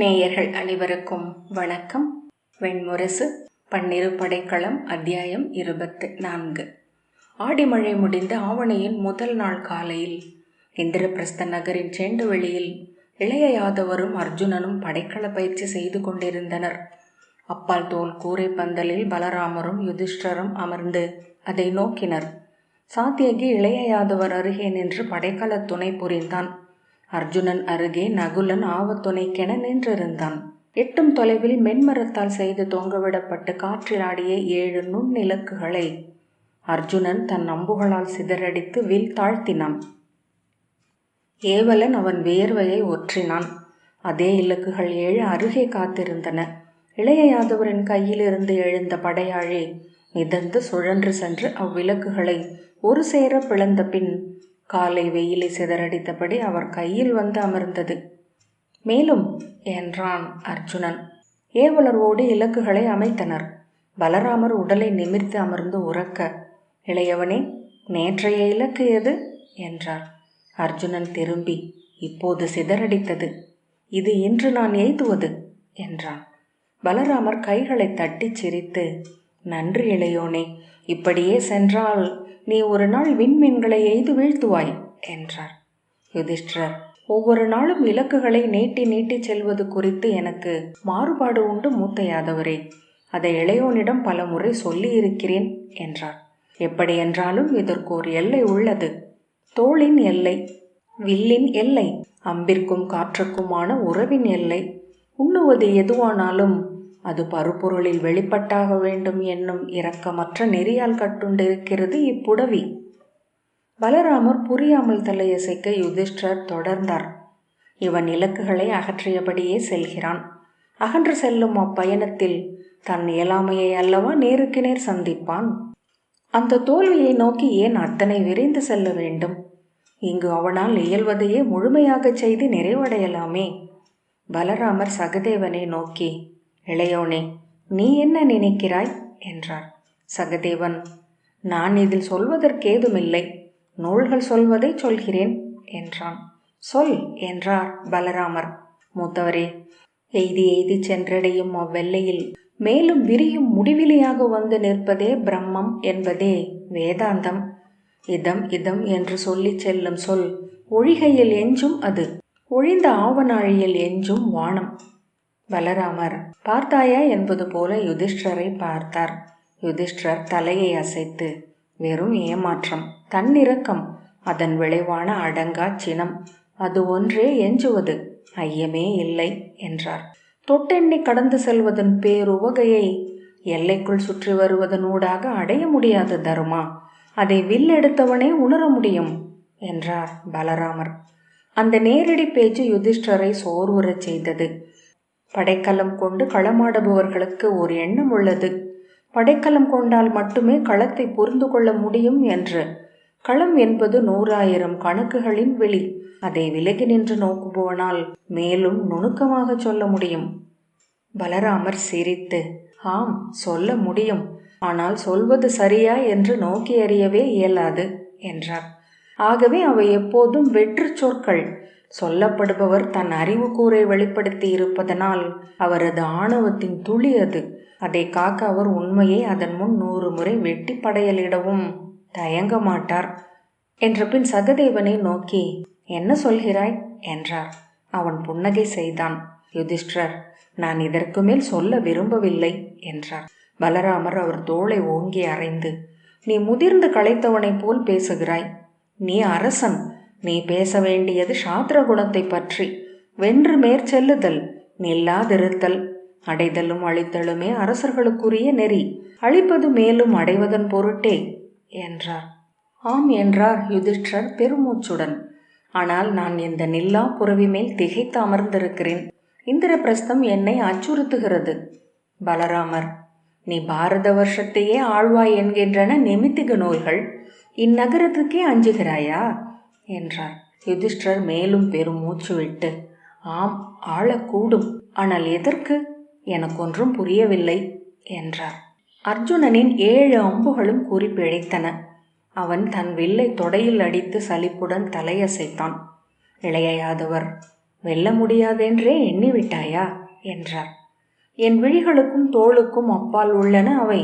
நேயர்கள் அனைவருக்கும் வணக்கம். வெண்முரசு பன்னிரு படைக்களம் அத்தியாயம் 24. ஆடிமழை முடிந்த ஆவணியின் முதல் நாள் காலையில் இந்திரபிரஸ்த நகரின் செண்டுவெளியில் இளைய யாதவரும் அர்ஜுனனும் படைக்கள பயிற்சி செய்து கொண்டிருந்தனர். அப்பால் தோல் கூரை பந்தலில் பலராமரும் யுதிஷ்டரும் அமர்ந்து அதை நோக்கினர். சாத்தியகி இளைய யாதவர் அருகே நின்று படைக்கல துணை புரிந்தான். அர்ஜுனன் அருகே நகுலன் ஆவத்துணைக்கென நின்றிருந்தான். எட்டும் தொலைவில் மென்மரத்தால் செய்து தொங்கவிடப்பட்டு காற்றில் ஆடிய 7 நுண்ணிலக்குகளை அர்ஜுனன் தன் அம்புகளால் சிதறடித்து வில் தாழ்த்தினான். ஏவலன் அவன் வியர்வையை ஒற்றினான். அதே இலக்குகள் 7 அருகே காத்திருந்தன. இளைய யாதவரின் கையிலிருந்து எழுந்த படையாழி மிதந்து சுழன்று சென்று அவ்விலக்குகளை ஒரு சேர பிளந்த பின் காலை வெயிலை சிதறடித்தபடி அவர் கையில் வந்து அமர்ந்தது. மேலும் என்றான் அர்ஜுனன். ஏவலர் ஓடி இலக்குகளை அமைத்தனர். பலராமர் உடலை நிமிர்த்து அமர்ந்து உறக்க, இளையவனே, நேற்றைய இலக்கு எது என்றார். அர்ஜுனன் திரும்பி, இப்போது சிதறடித்தது, இது இன்று நான் எய்துவது என்றான். பலராமர் கைகளை தட்டி சிரித்து, நன்றி இளையோனே, இப்படியே சென்றால் நீ ஒரு நாள் விண்மீன்களை எய்து வீழ்த்துவாய் என்றார். யுதிஷ்டர், ஒவ்வொரு நாளும் இலக்குகளை நீட்டி நீட்டி செல்வது குறித்து எனக்கு மாறுபாடு உண்டு மூத்த யாதவரே. அதை இளையோனிடம் பல முறை சொல்லி இருக்கிறேன் என்றார். எப்படி என்றாலும் இதற்கு ஒரு எல்லை உள்ளது. தோளின் எல்லை, வில்லின் எல்லை, அம்பிற்கும் காற்றுக்குமான உறவின் எல்லை. உண்ணுவது எதுவானாலும் அது பருப்பொருளில் வெளிப்பட்டாக வேண்டும் என்னும் இரக்கமற்ற நெறியால் கட்டுண்டிருக்கிறது இப்புடவி. பலராமர் புரியாமல் தலையசைக்க யுதிஷ்டர் தொடர்ந்தார். இவன் இலக்குகளை அகற்றியபடியே செல்கிறான். அகன்று செல்லும் அப்பயணத்தில் தன் இயலாமையை அல்லவா நேருக்கு நேர் சந்திப்பான். அந்த தோல்வியை நோக்கி ஏன் அத்தனை விரைந்து செல்ல வேண்டும்? இங்கு அவனால் இயல்வதையே முழுமையாக செய்து நிறைவடையலாமே. பலராமர் சகதேவனை நோக்கி, இளையோனே, நீ என்ன நினைக்கிறாய் என்றார். சகதேவன், நான் இதில் சொல்வதற்கேதுமில்லை, நூல்கள் சொல்வதை சொல்கிறேன் என்றான். சொல் என்றார் பலராமர். மூத்தவரே, எய்தி எய்தி சென்றடையும் அவ்வெல்லையில் மேலும் விரியும் முடிவிலியாக வந்து நிற்பதே பிரம்மம் என்பதே வேதாந்தம். இதம் இதம் என்று சொல்லி செல்லும் சொல் ஒழிகையில் எஞ்சும் அது, ஒழிந்த ஆவனாழியில் எஞ்சும் வானம். பலராமர் பார்த்தாயா என்பது போல யுதிஷ்டரை பார்த்தார். யுதிஷ்டர் தலையை அசைத்து, வெறும் ஏமாற்றம், தன்னிறக்கம், அதன் விளைவான அடங்கா சினம், அது ஒன்றே எஞ்சுவது, ஐயமே இல்லை என்றார். தொட்டெண்ணி கடந்து செல்வதன் பேருவகையை எல்லைக்குள் சுற்றி வருவதனூடாக அடைய முடியாது தருமா, அதை வில்லெடுத்தவனே உணர முடியும் என்றார் பலராமர். அந்த நேரடி பேச்சு யுதிஷ்டரை சோர்வுறச் செய்தது. படைக்கலம் கொண்டு களமாடுபவர்களுக்கு ஒரு எண்ணம் உள்ளது. படைக்கலம் கொண்டால் மட்டுமே களத்தை புரிந்து கொள்ள முடியும் என்று. களம் என்பது 100,000 கணக்குகளின் வெளி. அதை விலகி நின்று நோக்குபவனால் மேலும் நுணுக்கமாக சொல்ல முடியும். பலராமர் சிரித்து, ஆம், சொல்ல முடியும், ஆனால் சொல்வது சரியா என்று நோக்கி அறியவே இயலாது என்றார். ஆகவே அவை எப்போதும் வெற்று சொற்கள். சொல்லப்படுபவர் தன் அறிவு கூரை வெளிப்படுத்தி இருப்பதனால் அவரது ஆணவத்தின் துளி அது. அதை காக்க அவர் உண்மையை அதன் முன் 100 முறை வெட்டி படையலிடவும் தயங்க மாட்டார் என்ற பின் சகதேவனை நோக்கி, என்ன சொல்கிறாய் என்றார். அவன் புன்னகை செய்தான். யுதிஷ்டர், நான் இதற்கு மேல் சொல்ல விரும்பவில்லை என்றார். பலராமர் அவர் தோளை ஓங்கி அறைந்து, நீ முதிர்ந்து களைத்தவனை போல் பேசுகிறாய். நீ அரசன், நீ பேச வேண்டியது சாத்திர குணத்தை பற்றி. வென்று மேற்செல்லுதல், நில்லாதிருத்தல், அடைதலும் அழித்தலுமே அரசர்களுக்குரிய நெறி. அழிப்பது மேலும் அடைவதன் பொருட்டே என்றார். ஆம் என்றார் யுதிஷ்டர் பெருமூச்சுடன். ஆனால் நான் இந்த நில்லா புறவி மேல் திகைத்து அமர்ந்திருக்கிறேன். இந்திரபிரஸ்தம் என்னை அச்சுறுத்துகிறது. பலராமர், நீ பாரத வருஷத்தையே ஆழ்வாய் என்கின்றன நிமித்திக நூல்கள். இந்நகரத்துக்கே அஞ்சுகிறாயா என்றார். யுதிஷ்டர் மேலும் பெரும் மூச்சு விட்டு, ஆம், ஆளக்கூடும், ஆனால் எதற்கு? எனக்கொன்றும் புரியவில்லை என்றார். அர்ஜுனனின் 7 அம்புகளும் குறிப்பிழைத்தன. அவன் தன் வில்லை தொடையில் அடித்து சலிப்புடன் தலையசைத்தான். இளைய யாதவர், வெல்ல முடியாதென்றே எண்ணிவிட்டாயா என்றார். என் விழிகளுக்கும் தோளுக்கும் அப்பால் உள்ளன அவை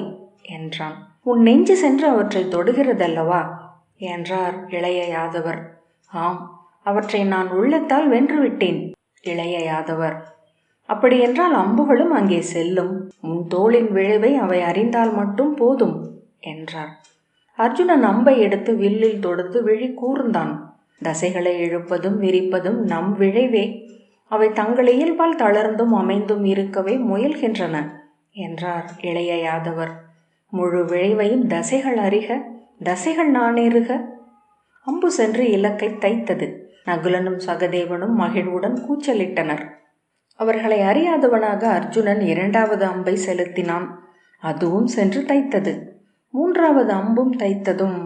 என்றான். உன் நெஞ்சு சென்று அவற்றை தொடுகிறதல்லவா என்றார் இளைய யாதவர். ஆம், அவற்றை நான் உள்ளத்தால் வென்றுவிட்டேன். இளைய யாதவர். அப்படியென்றால் அம்புகளும் அங்கே செல்லும். உன் தோளின் விளைவை அவை அறிந்தால் மட்டும் போதும் என்றார். அர்ஜுனன் அம்பை எடுத்து வில்லில் தொடுத்து விழி கூர்ந்தான். தசைகளை இழுப்பதும் விரிப்பதும் நம் விழைவே. அவை தங்கள் இயல்பால் தளர்ந்தும் அமைந்தும் இருக்கவே முயல்கின்றன என்றார் இளைய யாதவர். முழு விழைவையும் தசைகள் அறிக, தசைகள் நானேறுக. அம்பு சென்று இலக்கை தைத்தது. நகுலனும் சகதேவனும் மகிழ்வுடன் கூச்சலிட்டனர். அவர்களை அறியாதவனாக அர்ஜுனன் இரண்டாவது அம்பை செலுத்தினான். அதுவும் சென்று தைத்தது. மூன்றாவது அம்பும் தைத்ததும்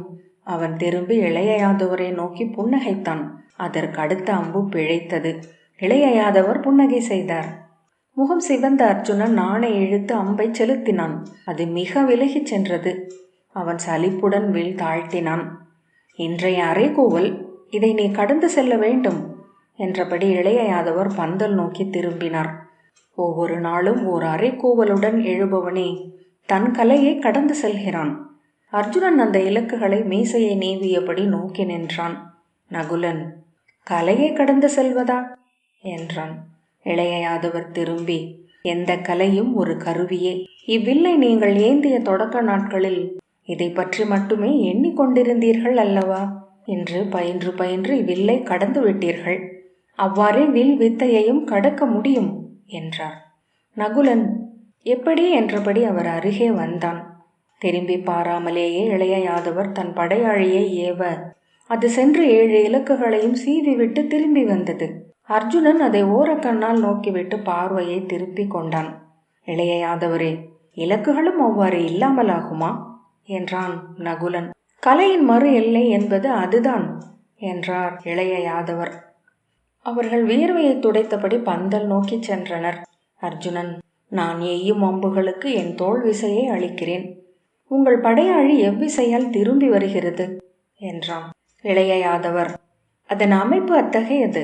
அவன் திரும்பி இளைய யாதவரை நோக்கி புன்னகைத்தான். அதற்கு அடுத்த அம்பு பிழைத்தது. இளைய யாதவர் புன்னகை செய்தார். முகம் சிவந்த அர்ஜுனன் நாணை இழுத்து அம்பை செலுத்தினான். அது மிக விலகிச் சென்றது. அவன் சலிப்புடன் வில் தாழ்த்தினான். இன்றைய அரைகூவல், இதை நீ கடந்து செல்ல வேண்டும் என்றபடி இளைய யாதவர் பந்தல் நோக்கி திரும்பினார். ஒவ்வொரு நாளும் ஓர் அரைக்கூவலுடன் எழுபவனே தன் கலையை கடந்து செல்கிறான். அர்ஜுனன் அந்த இலக்குகளை மீசையை நீவியபடி நோக்கி நின்றான். நகுலன், கலையை கடந்து செல்வதா என்றான். இளைய யாதவர் திரும்பி, எந்த கலையும் ஒரு கருவியே. இவ்வில்லை நீங்கள் ஏந்திய தொடக்க நாட்களில் இதை பற்றி மட்டுமே எண்ணிக்கொண்டிருந்தீர்கள் அல்லவா? இன்று பயின்று பயின்று இவ்வில்லை கடந்து விட்டீர்கள். அவ்வாறே வில் வித்தையையும் கடக்க முடியும் என்றார். நகுலன் எப்படி என்றபடி அவர் அருகே வந்தான். திரும்பி பாராமலேயே இளைய யாதவர் தன் படையாழியை ஏவ அது சென்று 7 இலக்குகளையும் சீவிவிட்டு திரும்பி வந்தது. அர்ஜுனன் அதை ஓரக்கண்ணால் நோக்கிவிட்டு பார்வையை திருப்பி கொண்டான். இளைய யாதவரே, இலக்குகளும் அவ்வாறு இல்லாமலாகுமா என்றான் நகுலன். கலையின் மறு எல்லை என்பது அதுதான் என்றார் இளைய யாதவர். அவர்கள் வியர்வையை துடைத்தபடி பந்தல் நோக்கி சென்றனர். அர்ஜுனன், நான் எய்யும் அம்புகளுக்கு என் தோள் விசையை அளிக்கிறேன். உங்கள் படையாழி எவ்விசையால் திரும்பி வருகிறது என்றான். இளைய யாதவர், அதன் அமைப்பு அத்தகையது.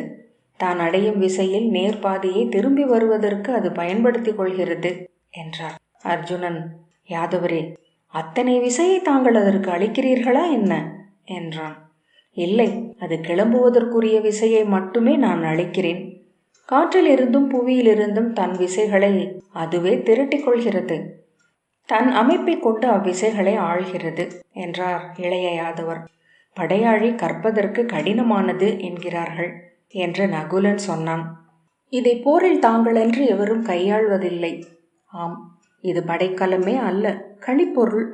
தான் அடையும் விசையில் நேர்பாதையை திரும்பி வருவதற்கு அது பயன்படுத்தி கொள்கிறது என்றார். அர்ஜுனன், யாதவரே, அத்தனை விசையை தாங்கள் அதற்கு அளிக்கிறீர்களா என்ன என்றான். இல்லை, அது கிளம்புவதற்குரிய விசையை மட்டுமே நான் அளிக்கிறேன். காற்றிலிருந்தும் புவியிலிருந்தும் தன் விசைகளை அதுவே திரட்டிக் கொள்கிறது. தன் அமைப்பை கொண்டு அவ்விசைகளை ஆள்கிறது என்றார் இளைய யாதவர். படையாழி கற்பதற்கு கடினமானது என்கிறார்கள் என்று நகுலன் சொன்னான். இதை போரில் தாங்களன்று எவரும் கையாள்வதில்லை. ஆம், இது படைக்கலமே அல்ல, களிப்பொருள்.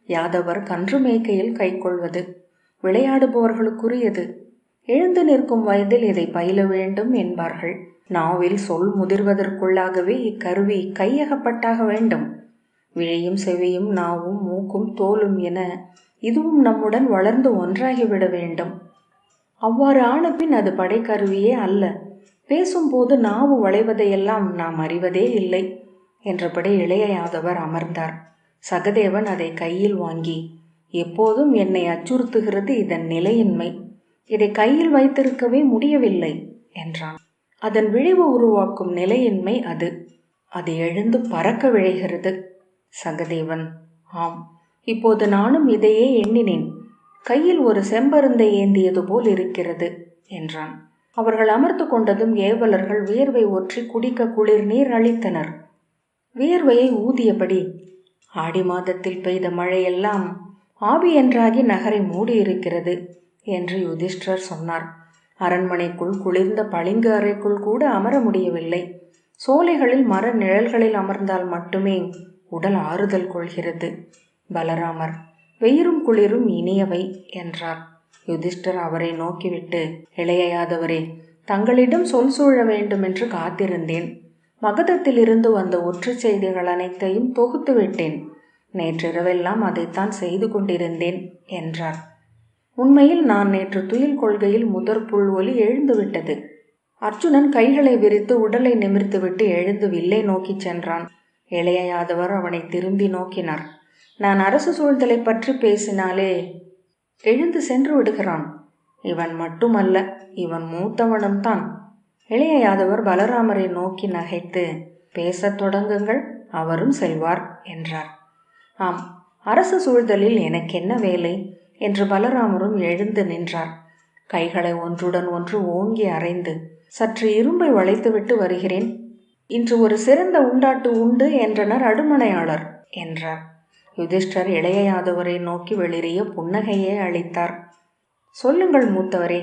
யாதவர் கன்று மேய்க்கையில் கை கொள்வது, விளையாடுபவர்களுக்குரியது. எழுந்து நிற்கும் வயதில் இதை பயில வேண்டும் என்பார்கள். நாவில் சொல் முதிர்வதற்குள்ளாகவே இக்கருவி கையகப்பட்டாக வேண்டும். விழியும் செவியும் நாவும் மூக்கும் தோலும் என இதுவும் நம்முடன் வளர்ந்து ஒன்றாகிவிட வேண்டும். அவ்வாறு ஆனபின் அது படைக்கருவியே அல்ல. பேசும்போது நாவு வளைவதையெல்லாம் நாம் அறிவதே இல்லை என்றபடி இளைய யாதவர் அமர்ந்தார். சகதேவன் அதை கையில் வாங்கி, எப்போதும் என்னை அச்சுறுத்துகிறது இதன் நிலையின்மை. இதை கையில் வைத்திருக்கவே முடியவில்லை என்றான். அதன் விளைவு உருவாக்கும் நிலையின்மை அது. அது எழுந்து பறக்க விழைகிறது. சகதேவன், ஆம், இப்போது நானும் இதையே எண்ணினேன். கையில் ஒரு செம்பருந்தை ஏந்தியது போல் இருக்கிறது என்றான். அவர்கள் அமர்ந்து கொண்டதும் ஏவலர்கள் வியர்வை ஒற்றி குடிக்க குளிர் நீர் அளித்தனர். வியர்வையை ஊதியபடி, ஆடி மாதத்தில் பெய்த மழையெல்லாம் ஆவி என்றாகி நகரை மூடியிருக்கிறது என்று யுதிஷ்டர் சொன்னார். அரண்மனைக்குள் குளிர்ந்த பளிங்கு அறைக்குள் கூட அமர முடியவில்லை. சோலைகளில் மர நிழல்களில் அமர்ந்தால் மட்டுமே உடல் ஆறுதல் கொள்கிறது. பலராமர், வெயிரும் குளிரும் இனியவை என்றார். யுதிஷ்டர் அவரை நோக்கிவிட்டு, இளைய யாதவரே, தங்களிடம் சொல் சூழ வேண்டும் என்று காத்திருந்தேன். மகதத்தில் இருந்து வந்த ஒற்று செய்திகள் அனைத்தையும் தொகுத்து விட்டேன். நேற்றிரவெல்லாம் அதைத்தான் செய்து கொண்டிருந்தேன் என்றார். உண்மையில் நான் நேற்று துயில் கொள்கையில் முதற் புல் ஒலி எழுந்துவிட்டது. அர்ஜுனன் கைகளை விரித்து உடலை நிமிர்த்துவிட்டு எழுந்து வில்லை நோக்கி சென்றான். இளைய யாதவர் அவனை திரும்பி நோக்கினார். நான் அரசு சூழ்தலை பற்றி பேசினாலே எழுந்து சென்று விடுகிறான். இவன் மட்டுமல்ல, இவன் மூத்தவனும் தான். இளைய யாதவர் பலராமரை நோக்கி நகைத்து, பேசத் தொடங்குங்கள், அவரும் செல்வார் என்றார். ஆம், அரசு சூழ்தலில் எனக்கென்ன வேலை என்று பலராமரும் எழுந்து நின்றார். கைகளை ஒன்றுடன் ஒன்று ஓங்கி அரைந்து, சற்று இரும்பை வளைத்துவிட்டு வருகிறேன். இன்று ஒரு சிறந்த உண்டாட்டு உண்டு என்றனர் அடுமனையாளர் என்றார். யுதிஷ்டர் இளைய யாதவரை நோக்கி வெளிரிய புன்னகையே அளித்தார். சொல்லுங்கள் மூத்தவரே,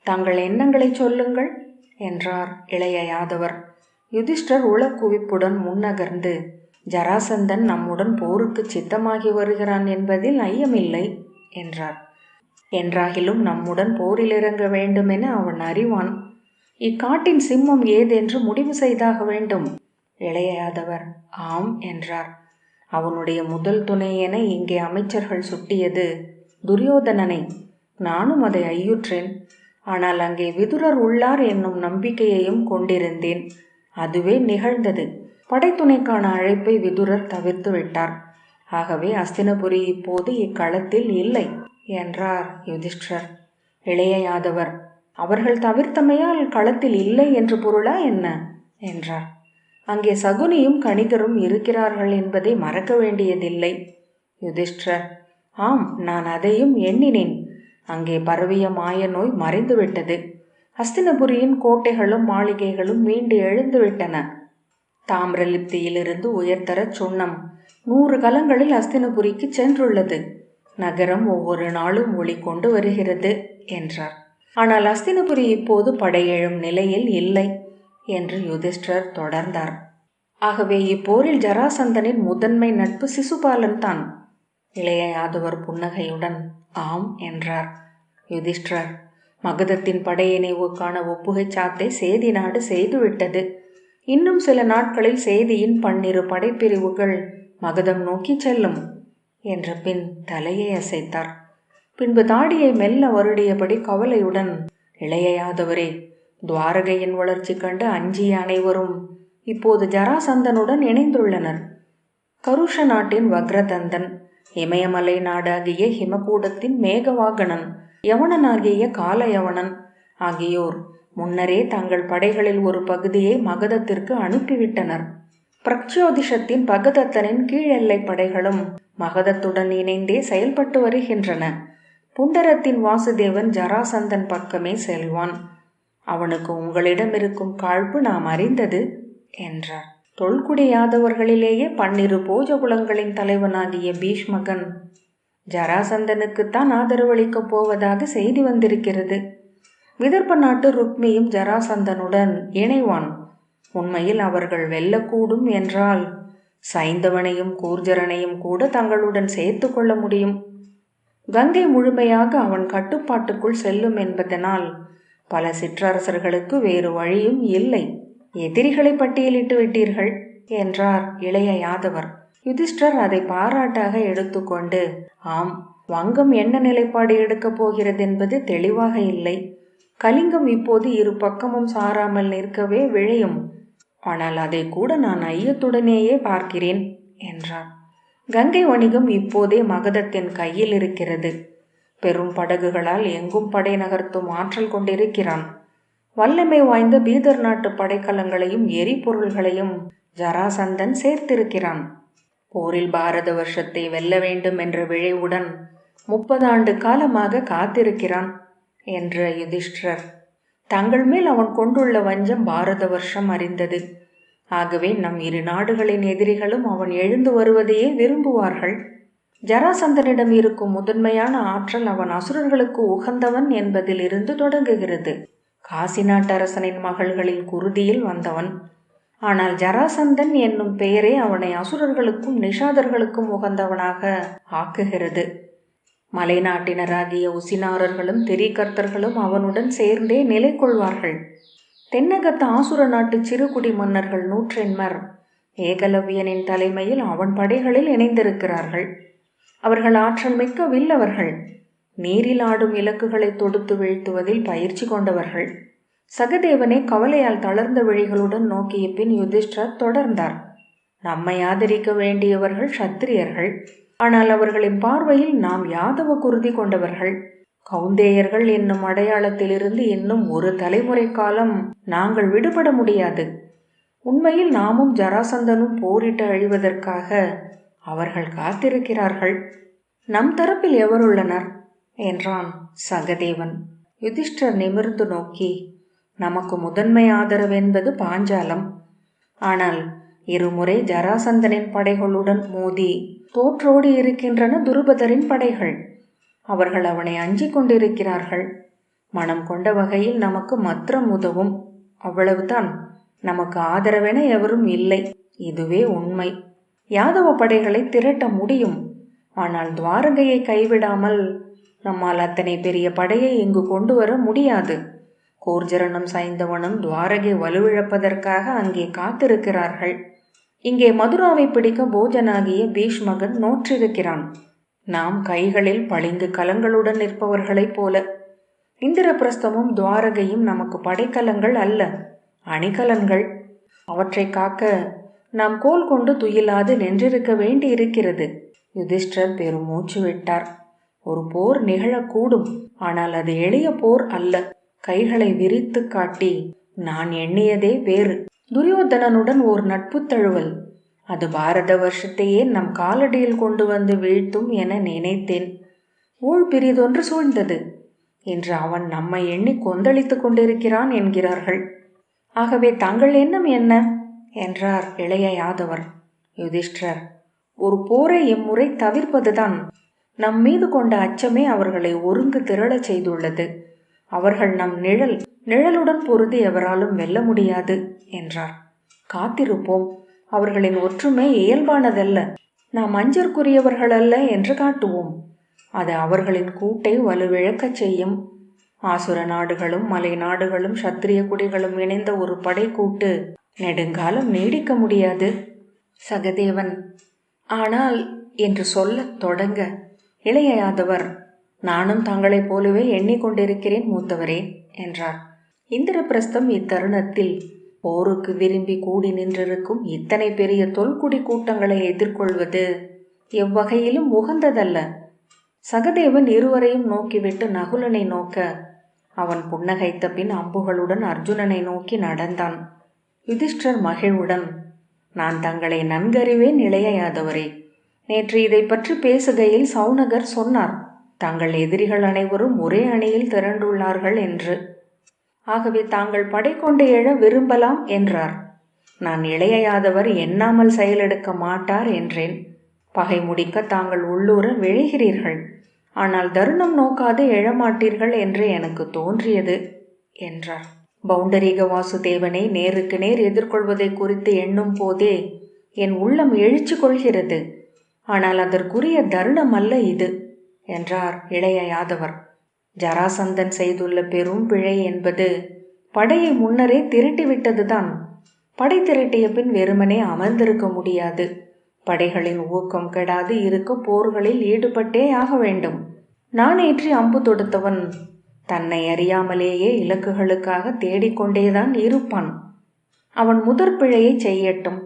தங்கள் எண்ணங்களை சொல்லுங்கள் என்றார் இளைய யாதவர். யுதிஷ்டர் உளக்குவிப்புடன் முன்னகர்ந்து, ஜராசந்தன் நம்முடன் போருக்கு சித்தமாகி வருகிறான் என்பதில் ஐயமில்லை என்றார். என்றாகிலும் நம்முடன் போரில் இறங்க வேண்டுமென அவன் அறிவான். இக்காட்டின் சிம்மம் ஏதென்று முடிவு செய்தாக வேண்டும். இளைய யாதவர் ஆம் என்றார். அவனுடைய முதல் துணை என இங்கே அமைச்சர்கள் சுட்டியது துரியோதனனை. நானும் அதை ஐயுற்றேன். ஆனால் அங்கே விதுரர் உள்ளார் என்னும் நம்பிக்கையையும் கொண்டிருந்தேன். அதுவே நிகழ்ந்தது. படைத்துணைக்கான அழைப்பை விதுரர் தவிர்த்து விட்டார். ஆகவே அஸ்தினபுரி இப்போது இக்களத்தில் இல்லை என்றார் யுதிஷ்டர். இளைய யாதவர், அவர்கள் தவிர்த்தமையால் களத்தில் இல்லை என்று பொருளா என்ன என்றார். அங்கே சகுனியும் கணிகரும் இருக்கிறார்கள் என்பதை மறக்க வேண்டியதில்லை. யுதிஷ்டர், ஆம், நான் அதையும் எண்ணினேன். அங்கே பரவிய மாய நோய் மறைந்துவிட்டது. அஸ்தினபுரியின் கோட்டைகளும் மாளிகைகளும் மீண்டு எழுந்துவிட்டன. தாமிரலிப்தியிலிருந்து உயர்தர சுண்ணம் 100 கலங்களில் அஸ்தினபுரிக்கு சென்றுள்ளது. நகரம் ஒவ்வொரு நாளும் ஒளி கொண்டு வருகிறது என்றார். ஆனால் அஸ்தினபுரி இப்போது படையெழும் நிலையில் இல்லை என்று யுதிஷ்டர் தொடர்ந்தார். ஆகவே இப்போரில் ஜராசந்தனின் முதன்மை நட்பு சிசுபாலன் தான். இளைய யாதவர் புன்னகையுடன் ஆம் என்றார். யுதிஷ்டர், மகதத்தின் படையினைவுக்கான ஒப்புகை சாத்தை சேதி நாடு செய்துவிட்டது. இன்னும் சில நாட்களில் சேதியின் 12 படைப்பிரிவுகள் மகதம் நோக்கி செல்லும் என்ற பின் தலையை அசைத்தார். பின்பு தாடியை மெல்ல வருடியபடி கவலையுடன், இளைய யாதவரே, துவாரகையின் வளர்ச்சி கண்டு அஞ்சிய அனைவரும் இப்போது ஜராசந்தனுடன் இணைந்துள்ளனர். கருஷ நாட்டின் வக்ரதந்தன், இமயமலை நாடாகிய ஹிமகூடத்தின் மேகவாகனன், யவனனாகிய காலயவனன் ஆகியோர் முன்னரே தங்கள் படைகளில் ஒரு பகுதியை மகதத்திற்கு அனுப்பிவிட்டனர். பிரக்சோதிஷத்தின் பகதத்தனின் கீழெல்லை படைகளும் மகதத்துடன் இணைந்தே செயல்பட்டு வருகின்றன. புண்டரத்தின் வாசுதேவன் ஜராசந்தன் பக்கமே செல்வான். அவனுக்கு உங்களிடம் இருக்கும் காழ்ப்பு நாம் அறிந்தது என்றார். தொல்குடி யாதவர்களிலேயே 12 போஜகுலங்களின் தலைவனாகிய பீஷ்மகன் ஜராசந்தனுக்குத்தான் ஆதரவளிக்கப் போவதாக செய்தி வந்திருக்கிறது. விதர்ப்ப நாட்டு ருக்மியும் ஜராசந்தனுடன் இணைவான். உண்மையில் அவர்கள் வெல்லக்கூடும் என்றால் சைந்தவனையும் கூர்ஜரனையும் கூட தங்களுடன் சேர்த்து கொள்ள முடியும். கங்கை முழுமையாக அவன் கட்டுப்பாட்டுக்குள் செல்லும் என்பதனால் பல சிற்றரசர்களுக்கு வேறு வழியும் இல்லை. எதிரிகளை பட்டியலிட்டு விட்டீர்கள் என்றார் இளைய யாதவர். யுதிஷ்டர் அதை பாராட்டாக எடுத்துக்கொண்டு, ஆம், வங்கம் என்ன நிலைப்பாடு எடுக்கப் போகிறது என்பது தெளிவாக இல்லை. கலிங்கம் இப்போது 2 பக்கமும் சாராமல் நிற்கவே விழையும். ஆனால் அதை கூட நான் ஐயத்துடனேயே பார்க்கிறேன் என்றார். கங்கை வணிகம் இப்போதே மகதத்தின் கையில் இருக்கிறது. பெரும் படகுகளால் எங்கும் படை நகர்த்தும் ஆற்றல் கொண்டிருக்கிறான். வல்லமை வாய்ந்த பீதர் நாட்டு படைக்கலங்களையும் எரிபொருள்களையும் ஜராசந்தன் சேர்த்திருக்கிறான். போரில் பாரத வருஷத்தை வெல்ல வேண்டும் என்ற விழைவுடன் 30 ஆண்டு காலமாக காத்திருக்கிறான் என்ற யுதிஷ்டர், தங்கள் மேல் அவன் கொண்டுள்ள வஞ்சம் பாரத வருஷம் அறிந்தது. ஆகவே நம் 2 நாடுகளின் எதிரிகளும் அவன் எழுந்து வருவதையே விரும்புவார்கள். ஜராசந்தனிடம் இருக்கும் முதன்மையான ஆற்றல் அவன் அசுரர்களுக்கு உகந்தவன் என்பதில் இருந்து தொடங்குகிறது. காசி நாட்டரசனின் மகள்களில் குருதியில் வந்தவன். ஆனால் ஜராசந்தன் என்னும் பெயரே அவனை அசுரர்களுக்கும் நிஷாதர்களுக்கும் உகந்தவனாக ஆக்குகிறது. மலைநாட்டினராகிய உசினாரர்களும் திரிகர்த்தர்களும் அவனுடன் சேர்ந்தே நிலை கொள்வார்கள். தென்னகத்து ஆசுர நாட்டு சிறுகுடி மன்னர்கள் 100 ஏகலவ்யனின் தலைமையில் அவன் படைகளில் இணைந்திருக்கிறார்கள். அவர்கள் ஆற்றல் மிக்க வில்லவர்கள். நீரில் ஆடும் இலக்குகளை தொடுத்து வீழ்த்துவதில் பயிற்சி கொண்டவர்கள். சகதேவனை கவலையால் தளர்ந்த விழிகளுடன் நோக்கிய பின் யுதிஷ்டர் தொடர்ந்தார். நம்மை ஆதரிக்க வேண்டியவர்கள் சத்திரியர்கள். ஆனால் அவர்களின் பார்வையில் நாம் யாதவ குருதி கொண்டவர்கள். கௌந்தேயர்கள் என்னும் அடையாளத்திலிருந்து இன்னும் ஒரு தலைமுறை காலம் நாங்கள் விடுபட முடியாது. உண்மையில் நாமும் ஜராசந்தனும் போரிட்டு அழிவதற்காக அவர்கள் காத்திருக்கிறார்கள். நம் தரப்பில் எவருள்ளனர் என்றான் சகதேவன். யுதிஷ்டர் நிமிர்ந்து நோக்கி, நமக்கு முதன்மை ஆதரவென்பது பாஞ்சாலம். ஆனால் இருமுறை ஜராசந்தனின் படைகளுடன் மோதி தோற்றோடி இருக்கின்றன துருபதரின் படைகள். அவர்கள் அவனை அஞ்சிக் கொண்டிருக்கிறார்கள். மனம் கொண்ட வகையில் நமக்கு மத்திரம் உதவும், அவ்வளவுதான். நமக்கு ஆதரவென எவரும் இல்லை, இதுவே உண்மை. யாதவ படைகளை திரட்ட முடியும், ஆனால் துவாரகையை கைவிடாமல் நம்மால் அத்தனை பெரிய படையை இங்கு கொண்டு வர முடியாது. கூர்ஜரனும் சைந்தவனும் துவாரகை வலுவிழப்பதற்காக அங்கே காத்திருக்கிறார்கள். இங்கே மதுராவை பிடிக்க போஜனாகிய பீஷ்மகன் நோற்றிருக்கிறான். நாம் கைகளில் பளிங்கு கலங்களுடன் நிற்பவர்களைப் போல. இந்திரபிரஸ்தமும் துவாரகையும் நமக்கு படைக்கலங்கள் அல்ல, அணிகலன்கள். அவற்றை காக்க நாம் கோல் கொண்டு துயிலாது நின்றிருக்க வேண்டி இருக்கிறது. யுதிஷ்டர் பெருமூச்சு விட்டார். ஒரு போர் நிகழக்கூடும், ஆனால் அது எளிய போர் அல்ல. கைகளை விரித்து காட்டி, நான் எண்ணியதே வேறு. துரியோதனனுடன் ஓர் நட்பு தழுவல், அது பாரத வருஷத்தையே நம் காலடியில் கொண்டு வந்து வீழ்த்தும் என நினைத்தேன். ஊழ் பிரிதொன்று சூழ்ந்தது. இன்று அவன் நம்மை எண்ணி கொந்தளித்து கொண்டிருக்கிறான் என்கிறார்கள். ஆகவே தங்கள் எண்ணம் என்ன என்றார் இளைய யாதவர். யுதிஷ்டர், ஒரு போரை இம்முறை தவிர்ப்பதுதான். நம் மீது கொண்ட அச்சமே அவர்களை ஒருங்கு திரளச் செய்துள்ளது. அவர்கள் நம் நிழலுடன் பொருதி எவராலும் வெல்ல முடியாது என்றார். காத்திருப்போம். அவர்களின் ஒற்றுமை இயல்பானதல்ல. நாம் அஞ்சற்குரியவர்கள் அல்ல என்று காட்டுவோம். அது அவர்களின் கூட்டை வலுவிழக்கச் செய்யும். ஆசுர நாடுகளும் மலை நாடுகளும் சத்திரிய குடிகளும் இணைந்த ஒரு படை கூட்டு நெடுங்காலம் நீடிக்க முடியாது. சகதேவன் ஆனால் என்று சொல்லத் தொடங்க இளைய யாதவர், நானும் தங்களைப் போலவே எண்ணிக்கொண்டிருக்கிறேன் மூத்தவரே என்றார். இந்திரபிரஸ்தம் இத்தருணத்தில் போருக்கு விரும்பி கூடி நின்றிருக்கும் இத்தனை பெரிய தொல்குடி கூட்டங்களை எதிர்கொள்வது எவ்வகையிலும் உகந்ததல்ல. சகதேவன் இருவரையும் நோக்கிவிட்டு நகுலனை நோக்க, அவன் புன்னகைத்த பின் அம்புகளுடன் அர்ஜுனனை நோக்கி நடந்தான். யுதிஷ்டர் மகிழ்வுடன், நான் தங்களை நன்கறிவேன் இளைய யாதவரே. நேற்று இதை பற்றி பேசுகையில் சௌனகர் சொன்னார், தங்கள் எதிரிகள் அனைவரும் ஒரே அணியில் திரண்டுள்ளார்கள் என்று. ஆகவே தாங்கள் படை கொண்டு எழ விரும்பலாம் என்றார். நான் இளைய யாதவர் எண்ணாமல் செயலெடுக்க மாட்டார் என்றேன். பகை முடிக்க தாங்கள் உள்ளூர விழைகிறீர்கள், ஆனால் தருணம் நோக்காது எழமாட்டீர்கள் என்று எனக்கு தோன்றியது என்றார். பவுண்டரிக வாசுதேவனை நேருக்கு நேர் எதிர்கொள்வதை குறித்து எண்ணும் போதே என் உள்ளம் எழுச்சி கொள்கிறது. ஆனால் அதற்குரிய தருணம் அல்ல இது என்றார் இளைய யாதவர். ஜராசந்தன் செய்துள்ள பெரும் பிழை என்பது படையை முன்னரே திரட்டிவிட்டதுதான். படை திரட்டிய பின் வெறுமனே அமர்ந்திருக்க முடியாது. படைகளின் ஊக்கம் கெடாது இருக்க போர்களில் ஈடுபட்டே ஆக வேண்டும். நானேற்றி அம்பு தொடுத்தவன் தன்னை அறியாமலேயே இலக்குகளுக்காக தேடிக்கொண்டேதான் இருப்பான். அவன் முதற் பிழையை செய்யட்டும்,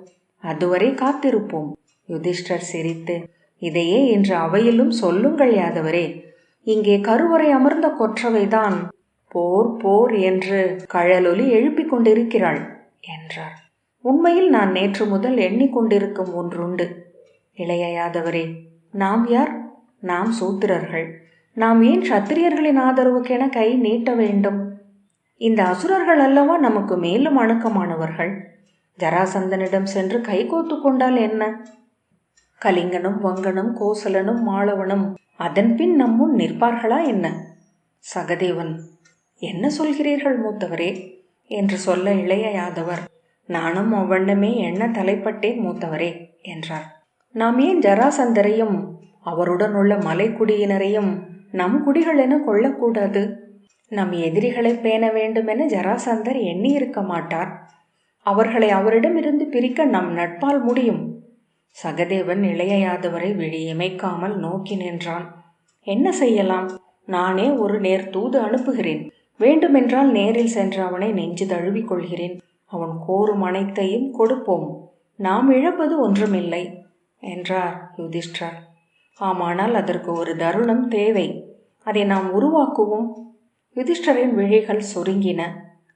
அதுவரை காத்திருப்போம். யுதிஷ்டர் சிரித்து, இதையே இன்று அவையிலும் சொல்லுங்கள் யாதவரே. இங்கே கருவறை அமர்ந்த கொற்றவைதான் போர் போர் என்று கழலொலி எழுப்பிக் கொண்டிருக்கிறாள் என்றார். உண்மையில் நான் நேற்று முதல் எண்ணிக்கொண்டிருக்கும் ஒன்றுண்டு இளைய யாதவரே. நாம் யார்? நாம் சூத்திரர்கள். நாம் ஏன் சத்திரியர்களின் ஆதரவுக்கென கை நீட்ட வேண்டும்? இந்த அசுரர்கள் அல்லவா நமக்கு மேலும் அணுக்கமானவர்கள். ஜராசந்தனிடம் சென்று கைகோத்து கொண்டால் என்ன? கலிங்கனும் வங்கனும் கோசலனும் மாளவனும் அதன் பின் நம்முன் நிற்பார்களா என்ன? சகதேவன், என்ன சொல்கிறீர்கள் மூத்தவரே என்று சொல்ல இளைய யாதவர், நானும் அவ்வண்ணமே எண்ண தலைப்பட்டேன் மூத்தவரே என்றார். நாம் ஏன் ஜராசந்தரையும் அவருடன் உள்ள மலைக்குடியினரையும் நம் குடிகள் என கொள்ளக்கூடாது? நம் எதிரிகளை பேண வேண்டுமென ஜராசந்தர் எண்ணியிருக்க மாட்டார். அவர்களை அவரிடமிருந்து பிரிக்க நம் நட்பால் முடியும். சகதேவன் இளைய யாதவரை விழியமைக்காமல் நோக்கி நின்றான். என்ன செய்யலாம்? நானே ஒரு நேர் தூது அனுப்புகிறேன். வேண்டுமென்றால் நேரில் சென்று அவனை நெஞ்சு தழுவிக் கொள்கிறேன். அவன் கோரும் அனைத்தையும் கொடுப்போம். நாம் இழப்பது ஒன்றுமில்லை என்றார் யுதிஷ்டர். ஆமானால் அதற்கு ஒரு தருணம் தேவை. அதை நாம் உருவாக்குவோம். யுதிஷ்டரின் விழிகள் சுருங்கின.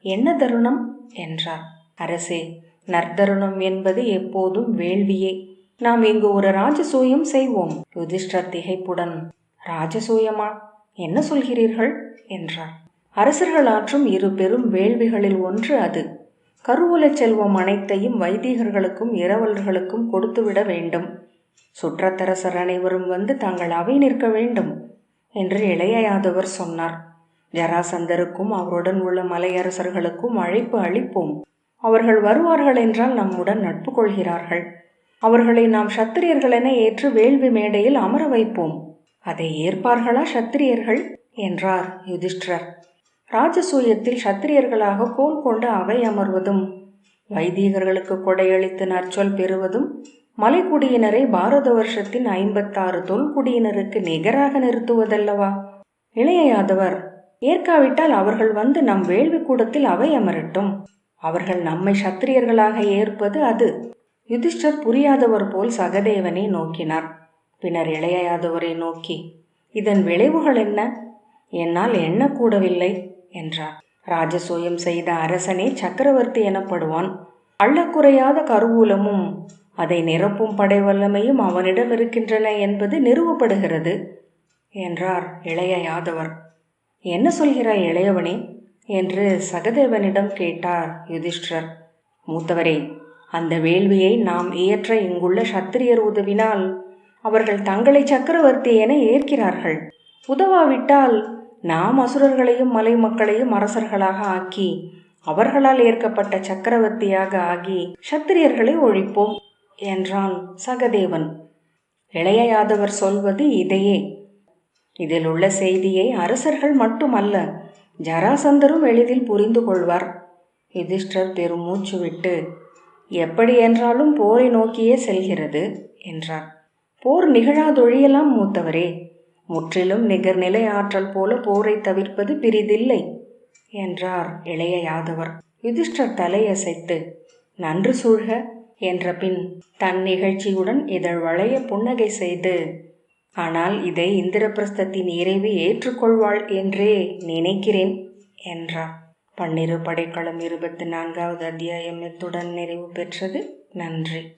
என்ன தருணம் என்றார். அரசே, நற்தருணம் என்பது எப்போதும் வேள்வியே. நாம் இங்கு ஒரு ராஜசூயம் செய்வோம். யுதிஷ்டர் திகைப்புடன், ராஜசூயமா? என்ன சொல்கிறீர்கள் என்றார். அரசர்கள் ஆற்றும் இரு பெரும் வேள்விகளில் ஒன்று அது. கருவூல செல்வம் அனைத்தையும் வைதிகர்களுக்கும் இரவலர்களுக்கும் கொடுத்துவிட வேண்டும். சுற்றத்தரசர் அனைவரும் வந்து தங்கள் அவை நிற்க வேண்டும் என்று இளைய யாதவர் சொன்னார். ஜராசந்தருக்கும் அவருடன் உள்ள மலையரசர்களுக்கும் அழைப்பு அளிப்போம். அவர்கள் வருவார்கள் என்றால் நம்முடன் நட்பு கொள்கிறார்கள். அவர்களை நாம் சத்திரியர்களென ஏற்று வேள்வி மேடையில் அமர வைப்போம். அதை ஏற்பார்களா சத்திரியர்கள் என்றார் யுதிஷ்டர். ராஜசூயத்தில் சத்திரியர்களாக கோல் கொண்டு அவை அமர்வதும், வைதிகர்களுக்கு கொடையளித்து நற்சொல் பெறுவதும், மலைக்குடியினரை பாரத வருஷத்தின் 56 தொல்குடியினருக்கு நிகராக நிறுத்துவதல்லவா? இளைய யாதவர், ஏற்காவிட்டால் அவர்கள் வந்து நம் வேள்வி கூடத்தில் அவை அமரட்டும். அவர்கள் நம்மை சத்திரியர்களாக ஏற்பது அது. யுதிஷ்டர் புரியாதவர் போல் சகதேவனை நோக்கினார். பின்னர் இளைய யாதவரை நோக்கி, இதன் விளைவுகள் என்ன? என்னால் எண்ணக்கூடவில்லை என்றார். ராஜசூயம் செய்த அரசனே சக்கரவர்த்தி எனப்படுவான். அள்ளக்குறையாத கருவூலமும் அதை நிரப்பும் படை வல்லமையும் அவனிடம் இருக்கின்றன என்பது நிறுவப்படுகிறது என்றார் இளைய யாதவர். என்ன சொல்கிறாய் இளையவனே என்று சகதேவனிடம் கேட்டார் யுதிஷ்டர். மூத்தவரே, அந்த வேள்வியை நாம் இயற்ற இங்குள்ள சத்திரியர் உதவினால் அவர்கள் தங்களை சக்கரவர்த்தி என ஏற்கிறார்கள். உதவாவிட்டால் நாம் அசுரர்களையும் மலை மக்களையும் அரசர்களாக ஆக்கி அவர்களால் ஏற்கப்பட்ட சக்கரவர்த்தியாக ஆகி சத்திரியர்களை ஒழிப்போம் என்றான் சகதேவன். இளைய யாதவர் சொல்வது இதையே. இதில் உள்ள செய்தியை அரசர்கள் மட்டுமல்ல, ஜராசந்தரும் எளிதில் புரிந்து கொள்வார். யுதிஷ்டர் பெருமூச்சு விட்டு, எப்படி என்றாலும் போரை நோக்கியே செல்கிறது என்றார். போர் நிகழாதொழியலாம் மூத்தவரே. முற்றிலும் நிகர்நிலை ஆற்றல் போல போரை தவிர்ப்பது பிரிதில்லை என்றார் இளைய யாதவர். யுதிஷ்டர் தலையசைத்து, நன்று சூழ்க என்ற பின் தன் நிகழ்ச்சியுடன் இதழ் வளைய புன்னகை செய்து, ஆனால் இதை இந்திரபிரஸ்தத்தின் இறைவி ஏற்றுக்கொள்வாள் என்றே நினைக்கிறேன் என்றார். 12 படைக்களம் 24வது அத்தியாயம் இத்துடன் நிறைவு பெற்றது. நன்றி.